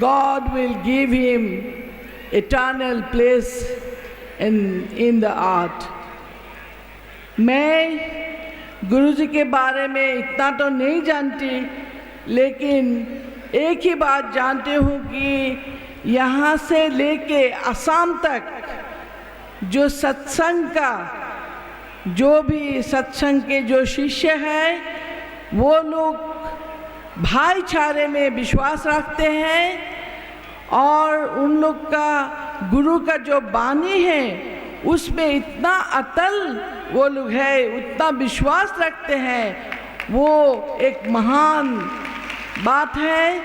God will give him eternal place in the art. मैं गुरु जी के बारे में इतना तो नहीं जानती, लेकिन एक ही बात जानती हूँ कि यहाँ से लेके असम तक जो सत्संग का, जो भी सत्संग के जो शिष्य हैं, वो लोग भाईचारे में विश्वास रखते हैं और उन लोग का गुरु का जो बानी है उसमें इतना अटल वो लोग है, उतना विश्वास रखते हैं। वो एक महान बात है।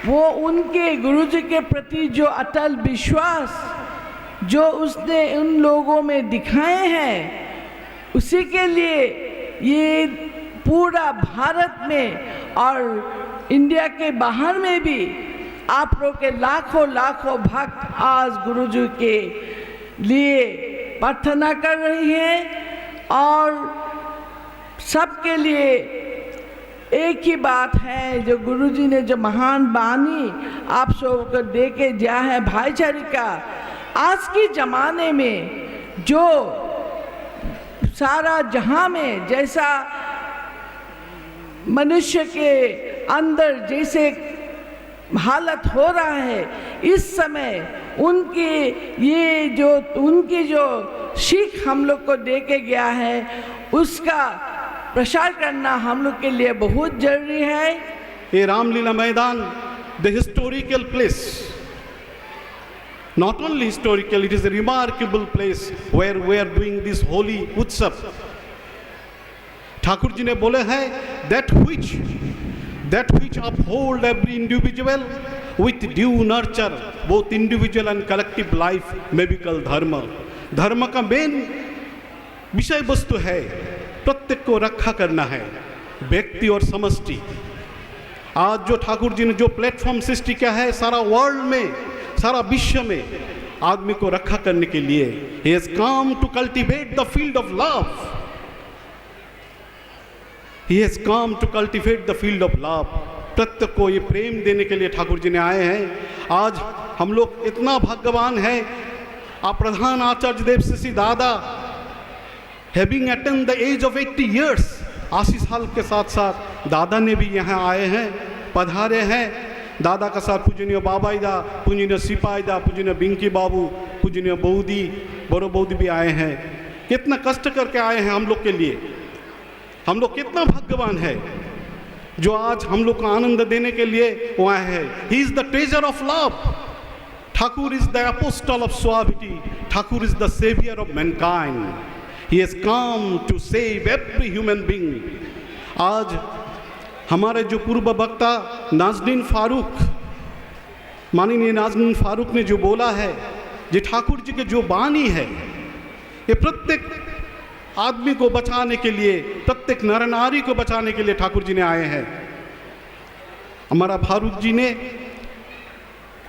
वो उनके गुरु जी के प्रति जो अटल विश्वास जो उसने उन लोगों में दिखाए हैं, उसी के लिए ये पूरा भारत में और इंडिया के बाहर में भी आप लोग के लाखों लाखों भक्त आज गुरु जी के लिए प्रार्थना कर रही हैं। और सबके लिए एक ही बात है, जो गुरु जी ने जो महान बानी आप सबको दे के दिया है भाईचारे का, आज के ज़माने में जो सारा जहां में जैसा मनुष्य के अंदर जैसे हालत हो रहा है, इस समय उनकी जो सीख हम लोग को दे के गया है, उसका प्रचार करना हम लोग के लिए बहुत जरूरी है। ये रामलीला मैदान, the historical place, not only historical, it is a remarkable place where we are doing this holy utsav. Thakur ji ने बोले हैं that which uphold every individual with due nurture, both individual and collective life may be called dharma. धर्म का main विषय वस्तु है प्रत्येक को रक्षा करना है, व्यक्ति और समष्टि। आज जो ठाकुर जी ने जो प्लेटफॉर्म सृष्टि किया है सारा वर्ल्ड में, सारा विश्व में आदमी को रक्षा करने के लिए, he has come to cultivate the field of love. He has come to cultivate the field of love. प्रत्येक को ये प्रेम देने के लिए ठाकुर जी ने आए हैं। आज हम लोग इतना भाग्यवान हैं। आप प्रधान आचार्य Dev Shri Dada having attend the age of 80 years, 80 साल के साथ साथ दादा ने भी यहाँ आए हैं, पधारे हैं। दादा का साथ पूजनीय बाबाईदा, पूजनीय सिपाहीदा, पूजनीय बिंकी बाबू, पूजनीय बौदी, बड़ो बौदी भी आए हैं। कितना कष्ट करके आए हैं हम लोग के लिए। हम लोग कितना भाग्यवान है जो आज हम लोग को आनंद देने के लिए वो आए हैं। He is the treasure of love. Thakur is the apostle of suavity. Thakur is the saviour of mankind. He has come to save every human being. आज हमारे जो पूर्व वक्ता नाज़रीन फारूक, माननीय नाज़रीन फारूक ने जो बोला है, ये ठाकुर जी के जो बानी है, ये प्रत्येक आदमी को बचाने के लिए, प्रत्येक नर नारी को बचाने के लिए ठाकुर जी ने आए हैं। हमारा फारूक जी ने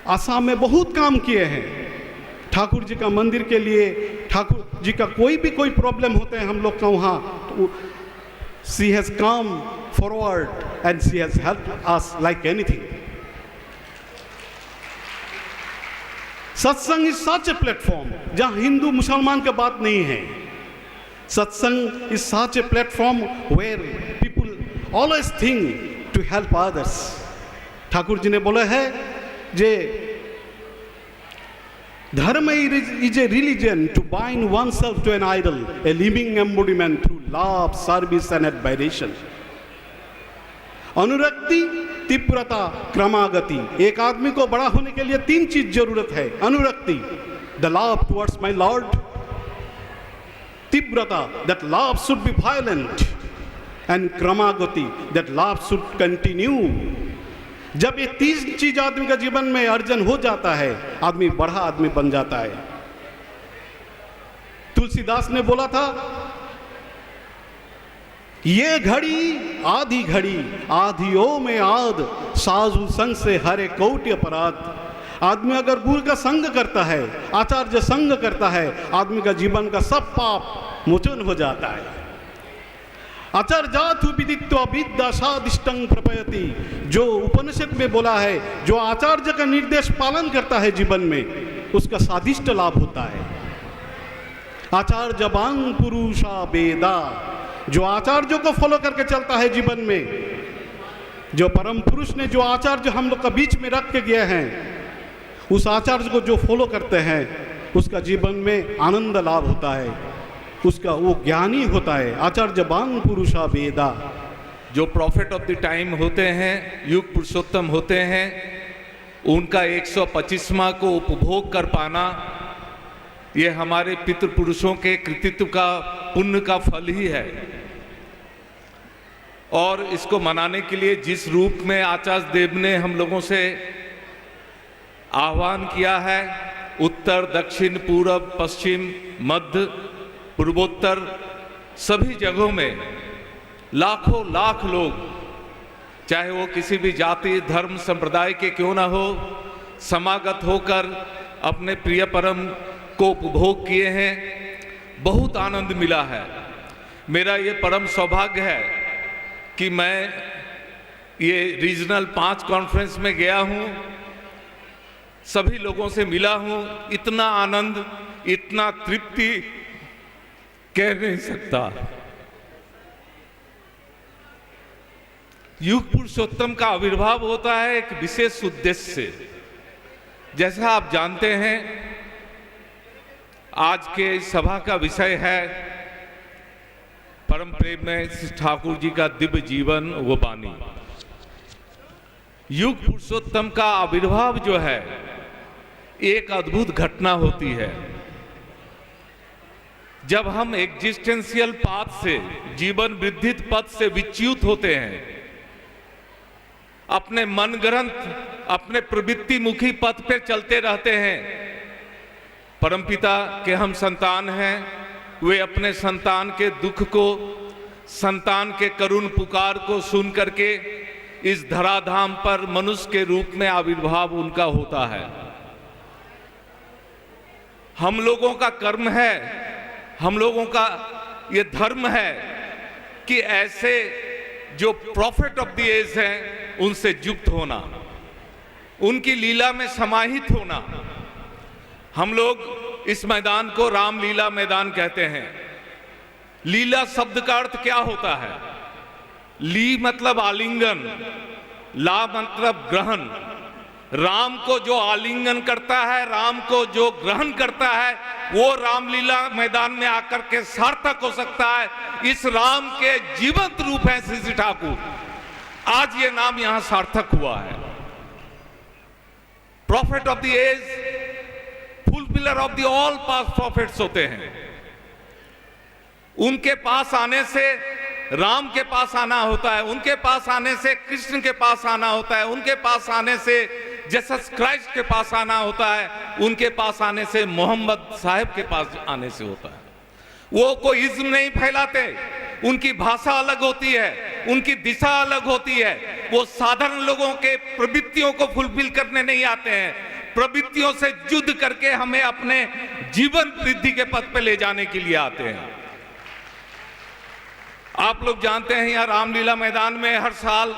आसाम में बहुत काम किए हैं ठाकुर जी का मंदिर के लिए। ठाकुर जी का कोई प्रॉब्लम होते हैं हम लोग का वहाँ, तो she has come forward and she has helped us like anything. Satsang is such a platform जहाँ हिंदू मुसलमान की बात नहीं है। Satsang is such a platform where people always think to help others. Thakur ji ने बोला है जे dharma is a religion to bind oneself to an idol, a living embodiment through love, service and admiration. अनुरक्ति, तीव्रता, क्रमागति। एक आदमी को बड़ा होने के लिए 3 चीज जरूरत है। अनुरक्ति, the love towards my lord. तीव्रता, that love should be violent. And क्रमागति, दैट लव शुड कंटिन्यू। जब ये 3 चीज आदमी का जीवन में अर्जन हो जाता है, आदमी बड़ा आदमी बन जाता है। तुलसीदास ने बोला था, ये घड़ी आधी घड़ी, आधियों में आध, साधु संग से हरे कोटि अपराध। आदमी अगर गुरु का संग करता है, आचार्य संग करता है, आदमी का जीवन का सब पाप मोचन हो जाता है। आचार्याथु विदित्वा विद्या सादिष्टं प्रपयति, जो उपनिषद में बोला है, जो आचार्य का निर्देश पालन करता है जीवन में, उसका सादिष्ट लाभ होता है। आचार्यवान पुरुषा वेदा, जो आचार्यों को फॉलो करके चलता है जीवन में, जो परम पुरुष ने जो आचार्य हम लोग का बीच में रख के गए हैं, उस आचार्य को जो फॉलो करते हैं उसका जीवन में आनंद लाभ होता है, उसका वो ज्ञानी होता है। आचार्यवान पुरुषा वेदा, जो प्रॉफिट ऑफ द टाइम होते हैं, युग पुरुषोत्तम होते हैं, उनका 125वां को उपभोग कर पाना, ये हमारे पितृपुरुषों के कृतित्व का, पुण्य का फल ही है। और इसको मनाने के लिए जिस रूप में आचार्य देव ने हम लोगों से आह्वान किया है, उत्तर, दक्षिण, पूर्व, पश्चिम, मध्य, पूर्वोत्तर, सभी जगहों में लाखों लाख लोग, चाहे वो किसी भी जाति, धर्म, संप्रदाय के क्यों ना हो, समागत होकर अपने प्रिय परम को उपभोग किए हैं। बहुत आनंद मिला है। मेरा ये परम सौभाग्य है कि मैं ये रीजनल 5 कॉन्फ्रेंस में गया हूँ, सभी लोगों से मिला हूँ। इतना आनंद, इतना तृप्ति कह नहीं सकता। युग पुरुषोत्तम का आविर्भाव होता है एक विशेष उद्देश्य से। जैसा आप जानते हैं, आज के सभा का विषय है परम प्रेम में श्री ठाकुर जी का दिव्य जीवन व वाणी। युग पुरुषोत्तम का आविर्भाव जो है एक अद्भुत घटना होती है। जब हम एग्जिस्टेंशियल पाथ से, जीवन वृद्धि पथ से विच्युत होते हैं, अपने मन ग्रंथ, अपने प्रवृत्ति मुखी पथ पर चलते रहते हैं। परमपिता के हम संतान हैं, वे अपने संतान के दुख को, संतान के करुण पुकार को सुन करके इस धराधाम पर मनुष्य के रूप में आविर्भाव उनका होता है। हम लोगों का कर्म है, हम लोगों का ये धर्म है कि ऐसे जो प्रॉफिट ऑफ द एज हैं उनसे युक्त होना, उनकी लीला में समाहित होना। हम लोग इस मैदान को रामलीला मैदान कहते हैं। लीला शब्द का अर्थ क्या होता है? ली मतलब आलिंगन, ला मतलब ग्रहण। राम को जो आलिंगन करता है, राम को जो ग्रहण करता है, वो रामलीला मैदान में आकर के सार्थक हो सकता है। इस राम के जीवंत रूप है श्री श्री ठाकुर। आज ये नाम यहां सार्थक हुआ है। Prophet of the age, fulfiller of the all past prophets होते हैं। उनके पास आने से राम के पास आना होता है, उनके पास आने से कृष्ण के पास आना होता है, उनके पास आने से जीसस क्राइस्ट के पास आना होता है, उनके पास आने से मोहम्मद साहब के पास आने से होता है। वो कोई इज्म नहीं फैलाते, उनकी भाषा अलग होती है, उनकी दिशा अलग होती है। वो साधारण लोगों के प्रवृत्तियों को फुलफिल करने नहीं आते हैं, प्रवृत्तियों से युद्ध करके हमें अपने जीवन वृद्धि के पथ पे ले जाने के लिए आते हैं। आप लोग जानते हैं, यहाँ रामलीला मैदान में हर साल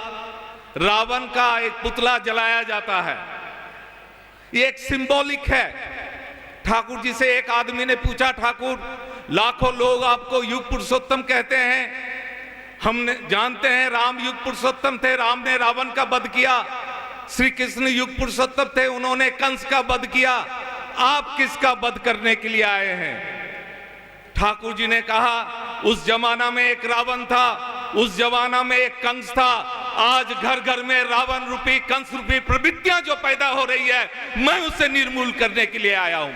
रावण का एक पुतला जलाया जाता है। ये एक सिंबॉलिक है। ठाकुर जी से एक आदमी ने पूछा, ठाकुर लाखों लोग आपको युग पुरुषोत्तम कहते हैं, हम जानते हैं राम युग पुरुषोत्तम थे, राम ने रावण का वध किया। श्री कृष्ण युग पुरुषोत्तम थे, उन्होंने कंस का वध किया। आप किसका वध करने के लिए आए हैं? ठाकुर जी ने कहा, उस जमाना में एक रावण था, उस जमाना में एक कंस था। आज घर घर में रावण रूपी, कंस रूपी प्रवृत्तियां जो पैदा हो रही है, मैं उसे निर्मूल करने के लिए आया हूं।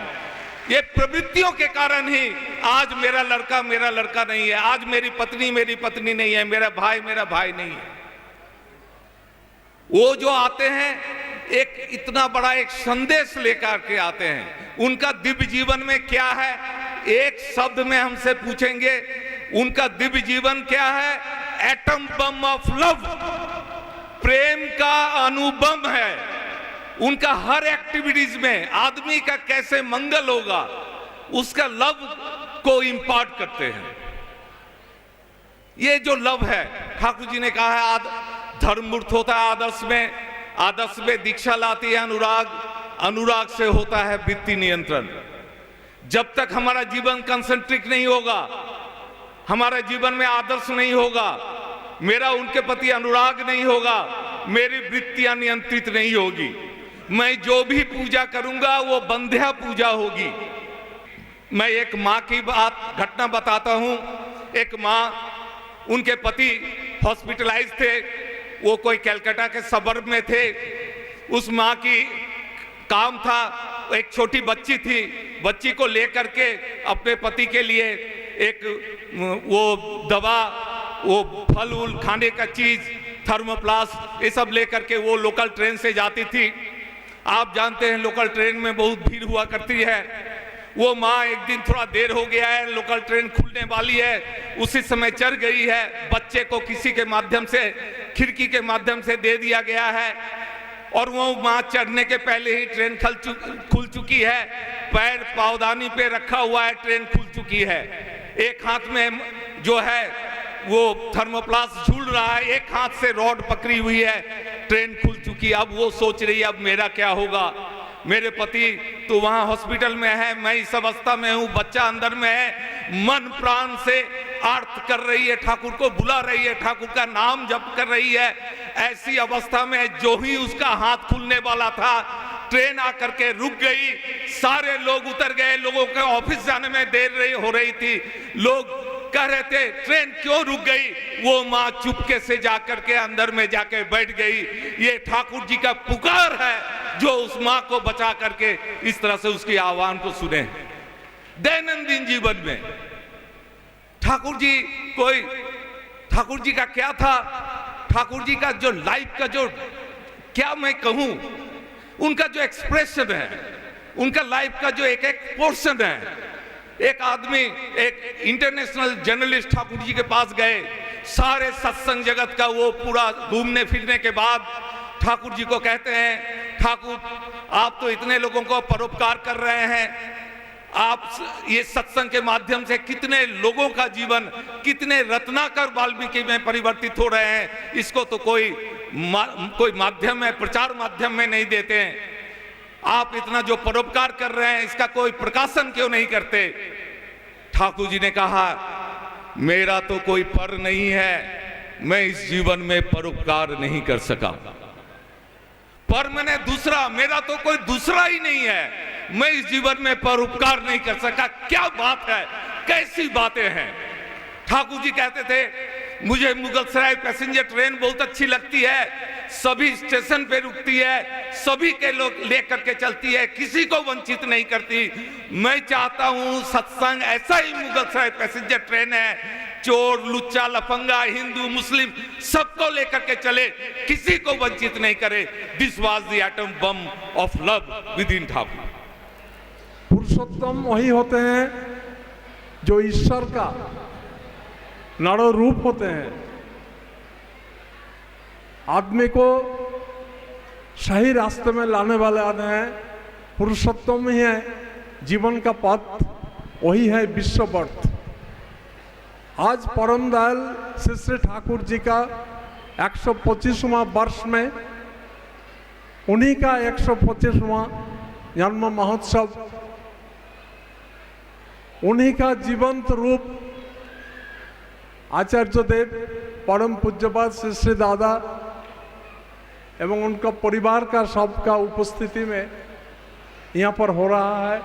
ये प्रवृत्तियों के कारण ही आज मेरा लड़का नहीं है, आज मेरी पत्नी नहीं है, मेरा भाई नहीं है। वो जो आते हैं एक इतना बड़ा एक संदेश लेकर के आते हैं। उनका दिव्य जीवन में क्या है? एक शब्द में हमसे पूछेंगे, उनका दिव्य जीवन क्या है? एटम बम ऑफ लव, प्रेम का अणुबम है। उनका हर एक्टिविटीज में आदमी का कैसे मंगल होगा, उसका लव को इंपार्ट करते हैं। ये जो लव है, ठाकुर जी ने कहा है धर्ममूर्त होता है आदर्श में दीक्षा लाती है अनुराग, अनुराग से होता है वृत्ति नियंत्रण। जब तक हमारा जीवन कंसंट्रिक नहीं होगा, हमारा जीवन में आदर्श नहीं होगा, मेरा उनके प्रति अनुराग नहीं होगा, मेरी वृत्तियां नियंत्रित नहीं होगी, मैं जो भी पूजा करूंगा वो बंध्या पूजा होगी। मैं एक माँ की घटना बताता हूं। एक माँ, उनके पति हॉस्पिटलाइज थे, वो कोई कलकत्ता के सबर्ब में थे। उस माँ की काम था, एक छोटी बच्ची थी, बच्ची को लेकर के अपने पति के लिए एक वो दवा, वो फल उल खाने का चीज, थर्मोप्लास्ट, ये सब लेकर के वो लोकल ट्रेन से जाती थी। आप जानते हैं लोकल ट्रेन में बहुत भीड़ हुआ करती है। वो माँ एक दिन थोड़ा देर हो गया है, लोकल ट्रेन खुलने वाली है, उसी समय चढ़ गई है। बच्चे को किसी के माध्यम से, खिड़की के माध्यम से दे दिया गया है और वो माँ चढ़ने के पहले ही ट्रेन खुल चुकी है। पैर पावदानी पे रखा हुआ है, ट्रेन खुल चुकी है। एक हाथ में जो है वो थर्मोप्लास्ट झूल रहा है, एक हाथ से रॉड पकड़ी हुई है, ट्रेन खुल चुकी है। अब वो सोच रही है अब मेरा क्या होगा, मेरे पति तो वहां हॉस्पिटल में है, मैं इस अवस्था में हूं, बच्चा अंदर में है। मन प्राण से आर्त कर रही है, ठाकुर को बुला रही है, ठाकुर का नाम जप कर रही है। ऐसी अवस्था में जो ही उसका हाथ खुलने वाला था, ट्रेन आकर के रुक गई। सारे लोग उतर गए, लोगों के ऑफिस जाने में देर हो रही थी। लोग कह रहे थे ट्रेन क्यों रुक गई? वो माँ चुपके से जाकर के अंदर में जाके बैठ गई। ये ठाकुर जी का पुकार है जो उस माँ को बचा करके इस तरह से उसकी आह्वान को सुने। दैनंदिन जीवन में ठाकुर जी का क्या था, ठाकुर जी का जो लाइफ का जो क्या मैं कहूं, उनका जो एक्सप्रेशन है, उनका लाइफ का जो एक एक पोर्शन है। एक आदमी, एक इंटरनेशनल जर्नलिस्ट ठाकुर जी के पास गए, सारे सत्संग जगत का वो पूरा घूमने फिरने के बाद ठाकुर जी को कहते हैं, ठाकुर आप तो इतने लोगों को परोपकार कर रहे हैं, आप ये सत्संग के माध्यम से कितने लोगों का जीवन, कितने रत्नाकर वाल्मीकि में परिवर्तित हो रहे हैं, इसको तो कोई माध्यम में, प्रचार माध्यम में नहीं देते हैं। आप इतना जो परोपकार कर रहे हैं, इसका कोई प्रकाशन क्यों नहीं करते? ठाकुर जी ने कहा, मेरा तो कोई पर नहीं है, मैं इस जीवन में परोपकार नहीं कर सका। पर मैंने दूसरा, मेरा तो कोई दूसरा ही नहीं है, मैं इस जीवन में परोपकार नहीं कर सका। क्या बात है, कैसी बातें हैं। ठाकुर जी कहते थे, मुझे मुगलसराय पैसेंजर ट्रेन बहुत अच्छी लगती है, सभी स्टेशन पे रुकती है, सभी के लोग लेकर के चलती है, किसी को वंचित नहीं करती। मैं चाहता हूं सत्संग ऐसा ही मुगलसराय पैसेंजर ट्रेन है, चोर लुच्चा लफंगा हिंदू मुस्लिम सबको लेकर के चले, किसी को वंचित नहीं करे। This was the atom bomb of love within Thakur. पुरुषोत्तम वही होते हैं जो ईश्वर का नाड़ो रूप होते हैं। आदमी को सही रास्ते में लाने वाले आते हैं, पुरुषोत्तम ही है जीवन का पथ, वही है विश्व वर्थ। आज परम दयाल श्री श्री ठाकुर जी का 125वां वर्ष में उन्हीं का 125वां जन्म महोत्सव, उन्हीं का जीवंत रूप आचार्य देव परम पूज्यपाद श्री श्री दादा एवं उनका परिवार का सबका उपस्थिति में यहाँ पर हो रहा है।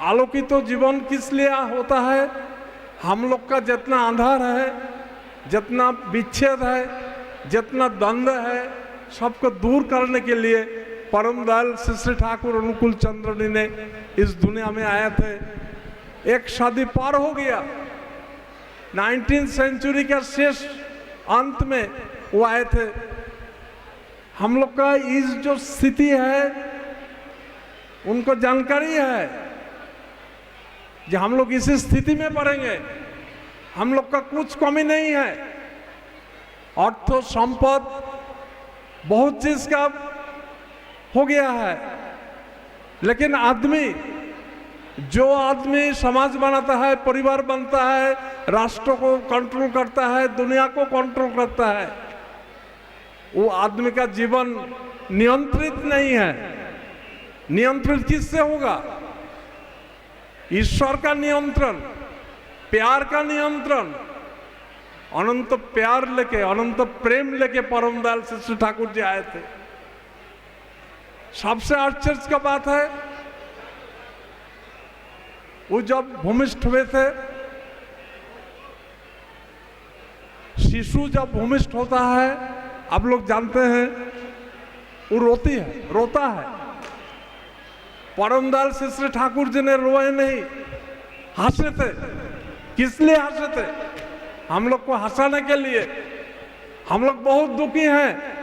आलोकित तो जीवन किस लिए होता है? हम लोग का जितना अंधार है, जितना विच्छेद है, जितना द्वंद्व है, सबको दूर करने के लिए परम दयाल श्री श्री ठाकुर अनुकूल चंद्र जी ने इस दुनिया में आए थे। एक सदी पार हो गया, 19वीं सेंचुरी का शेष अंत में वो आए थे। हम लोग का इस जो स्थिति है उनको जानकारी है जो हम लोग इसी स्थिति में पड़ेंगे। हम लोग का कुछ कमी नहीं है, अर्थ संपद बहुत चीज का हो गया है, लेकिन आदमी जो आदमी समाज बनाता है, परिवार बनता है, राष्ट्र को कंट्रोल करता है, दुनिया को कंट्रोल करता है, वो आदमी का जीवन नियंत्रित नहीं है। नियंत्रित किससे होगा? ईश्वर का नियंत्रण, प्यार का नियंत्रण। अनंत प्यार लेके, अनंत प्रेम लेके परम दयाल श्री ठाकुर जी आए थे। सबसे आश्चर्य का बात है, वो जब भूमिष्ठ हुए थे, शिशु जब भूमिष्ठ होता है, आप लोग जानते हैं, वो रोता है। परम दयाल श्री ठाकुर जी ने रोए नहीं, हंसे थे। किस लिए हंसे थे? हम लोग को हंसाने के लिए। हम लोग बहुत दुखी हैं।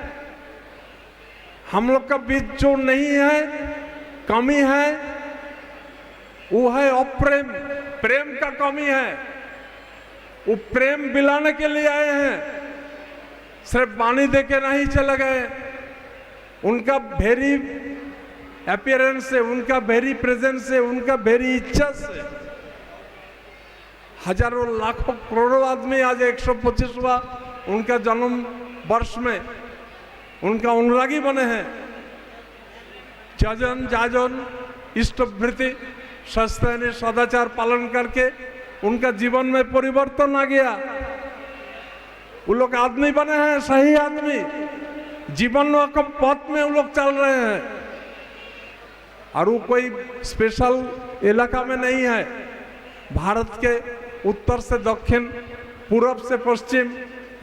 हम लोग का बीच जो नहीं है, कमी है, वो है अप्रेम, प्रेम का कमी है। वो प्रेम दिलाने के लिए आए हैं, सिर्फ पानी देके नहीं चले गए। उनका भेरी अपीयरेंस से, उनका भेरी प्रेजेंस से, उनका भेरी इच्छा से हजारों लाखों करोड़ों आदमी आज 125वां उनका जन्म वर्ष में उनका अनुरागी बने हैं। जजन जाजन इष्टवृत्ति सस्ते सदाचार पालन करके उनका जीवन में परिवर्तन आ गया। वो लोग आदमी बने हैं, सही आदमी, जीवन के पथ में वो लोग चल रहे हैं। और वो कोई स्पेशल इलाका में नहीं है। भारत के उत्तर से दक्षिण, पूरब से पश्चिम,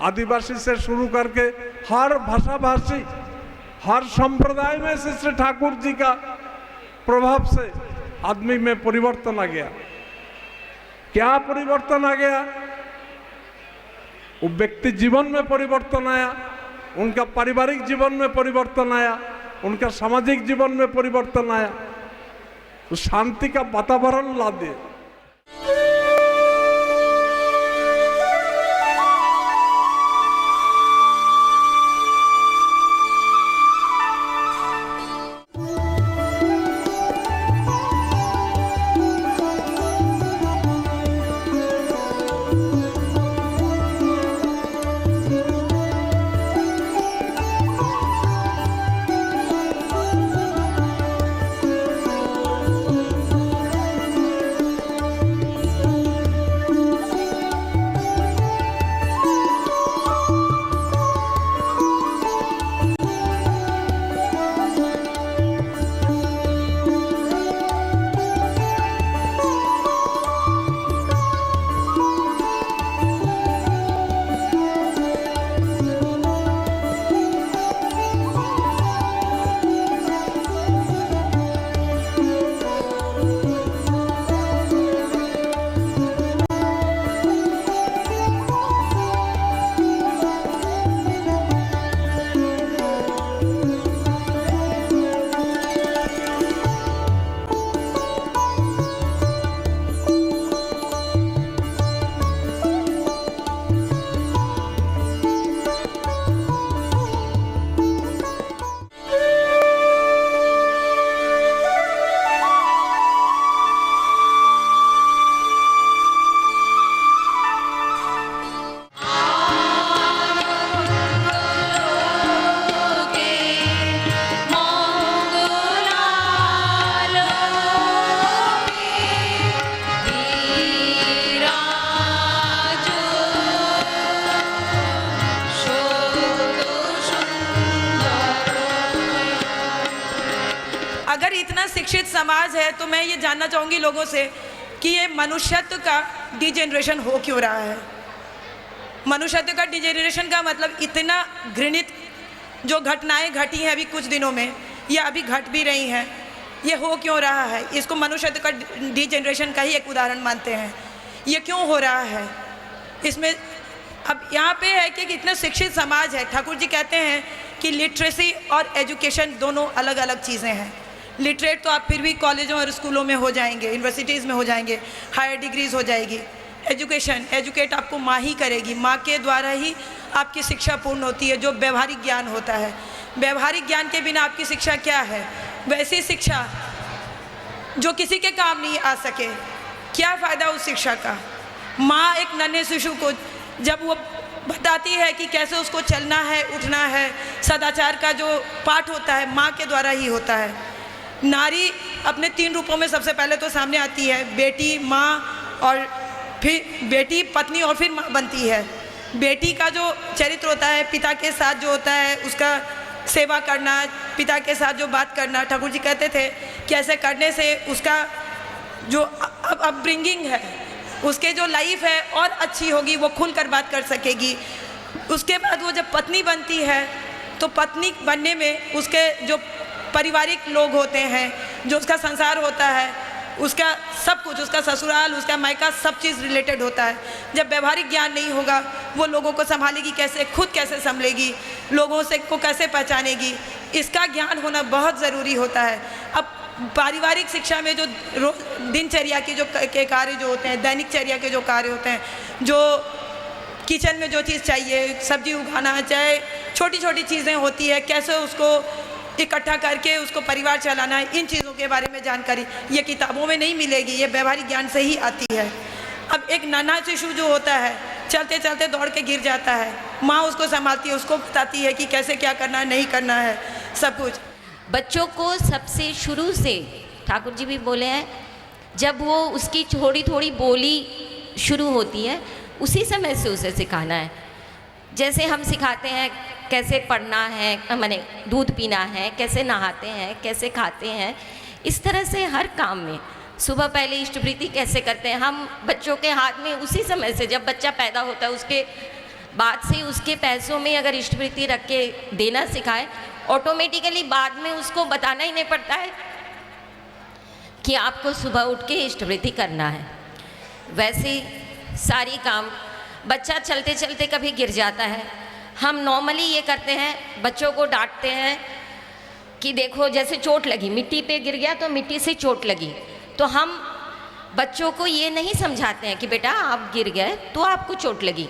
आदिवासी से शुरू करके हर भाषा भाषी, हर संप्रदाय में से श्री ठाकुर जी का प्रभाव से आदमी में परिवर्तन आ गया। क्या परिवर्तन आ गया? वो व्यक्ति जीवन में परिवर्तन आया, उनका पारिवारिक जीवन में परिवर्तन आया, उनका सामाजिक जीवन में परिवर्तन आया। तो शांति का वातावरण ला दिए। शिक्षित समाज है तो मैं ये जानना चाहूँगी लोगों से कि ये मनुष्यत्व का डिजेनरेशन हो क्यों रहा है। मनुष्यत्व का डिजेनरेशन का मतलब इतना घृणित जो घटनाएं घटी हैं अभी कुछ दिनों में या अभी घट भी रही हैं, ये हो क्यों रहा है? इसको मनुष्यत्व का डिजेनरेशन का ही एक उदाहरण मानते हैं। ये क्यों हो रहा है? इसमें अब यहाँ पे है कि इतना शिक्षित समाज है। ठाकुर जी कहते हैं कि लिटरेसी और एजुकेशन दोनों अलग अलग चीज़ें हैं। लिटरेट तो आप फिर भी कॉलेजों और स्कूलों में हो जाएंगे, यूनिवर्सिटीज़ में हो जाएंगे, हायर डिग्रीज हो जाएगी। एजुकेट आपको माँ ही करेगी, माँ के द्वारा ही आपकी शिक्षा पूर्ण होती है, जो व्यवहारिक ज्ञान होता है। व्यवहारिक ज्ञान के बिना आपकी शिक्षा क्या है? वैसी शिक्षा जो किसी के काम नहीं आ सके, क्या फ़ायदा उस शिक्षा का। माँ एक नन्हे शिशु को जब वो बताती है कि कैसे उसको चलना है, उठना है, सदाचार का जो पाठ होता है माँ के द्वारा ही होता है। नारी अपने 3 रूपों में सबसे पहले तो सामने आती है, बेटी, माँ और फिर बेटी, पत्नी और फिर माँ बनती है। बेटी का जो चरित्र होता है, पिता के साथ जो होता है उसका सेवा करना, पिता के साथ जो बात करना, ठाकुर जी कहते थे कि ऐसे करने से उसका जो अपब्रिंगिंग है, उसके जो लाइफ है और अच्छी होगी, वो खुलकर बात कर सकेगी। उसके बाद वो जब पत्नी बनती है तो पत्नी बनने में उसके जो पारिवारिक लोग होते हैं, जो उसका संसार होता है, उसका सब कुछ, उसका ससुराल, उसका मायका, सब चीज़ रिलेटेड होता है। जब व्यवहारिक ज्ञान नहीं होगा, वो लोगों को संभालेगी कैसे, खुद कैसे संभलेगी, लोगों से को कैसे पहचानेगी, इसका ज्ञान होना बहुत ज़रूरी होता है। अब पारिवारिक शिक्षा में जो दिनचर्या के जो के कार्य जो होते हैं, दैनिक चर्या के जो कार्य होते हैं, जो किचन में जो चीज़ चाहिए, सब्जी उगाना, चाहे छोटी छोटी चीज़ें होती है, कैसे उसको इकट्ठा करके उसको परिवार चलाना है, इन चीज़ों के बारे में जानकारी ये किताबों में नहीं मिलेगी, ये व्यवहारिक ज्ञान से ही आती है। अब एक नन्हा शिशु जो होता है, चलते चलते दौड़ के गिर जाता है, माँ उसको संभालती है, उसको बताती है कि कैसे क्या करना है, नहीं करना है, सब कुछ। बच्चों को सबसे शुरू से, ठाकुर जी भी बोले हैं, जब वो उसकी थोड़ी थोड़ी बोली शुरू होती है उसी समय से उसे सिखाना है। जैसे हम सिखाते हैं कैसे पढ़ना है, माने दूध पीना है, कैसे नहाते हैं, कैसे खाते हैं, इस तरह से हर काम में सुबह पहले इष्टवृत्ति कैसे करते हैं, हम बच्चों के हाथ में उसी समय से, जब बच्चा पैदा होता है उसके बाद से उसके पैसों में अगर इष्टवृत्ति रख के देना सिखाए, ऑटोमेटिकली बाद में उसको बताना ही नहीं पड़ता है कि आपको सुबह उठ के इष्टवृत्ति करना है। वैसे सारी काम, बच्चा चलते चलते कभी गिर जाता है, हम नॉर्मली ये करते हैं, बच्चों को डांटते हैं कि देखो जैसे चोट लगी, मिट्टी पे गिर गया तो मिट्टी से चोट लगी, तो हम बच्चों को ये नहीं समझाते हैं कि बेटा आप गिर गए तो आपको चोट लगी।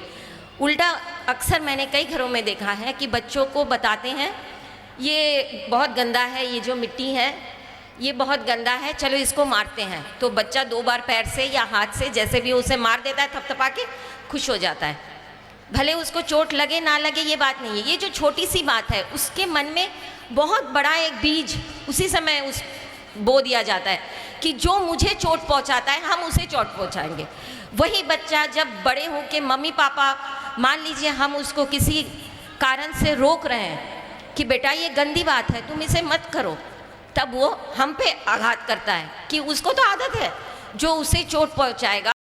उल्टा अक्सर मैंने कई घरों में देखा है कि बच्चों को बताते हैं ये बहुत गंदा है, ये जो मिट्टी है ये बहुत गंदा है, चलो इसको मारते हैं। तो बच्चा 2 बार पैर से या हाथ से जैसे भी उसे मार देता है, थपथपा के खुश हो जाता है। भले उसको चोट लगे ना लगे ये बात नहीं है, ये जो छोटी सी बात है उसके मन में बहुत बड़ा एक बीज उसी समय उस बो दिया जाता है कि जो मुझे चोट पहुंचाता है हम उसे चोट पहुंचाएंगे। वही बच्चा जब बड़े हो के मम्मी पापा, मान लीजिए हम उसको किसी कारण से रोक रहे हैं कि बेटा ये गंदी बात है तुम इसे मत करो, तब वो हम पे आघात करता है कि उसको तो आदत है, जो उसे चोट पहुंचाएगा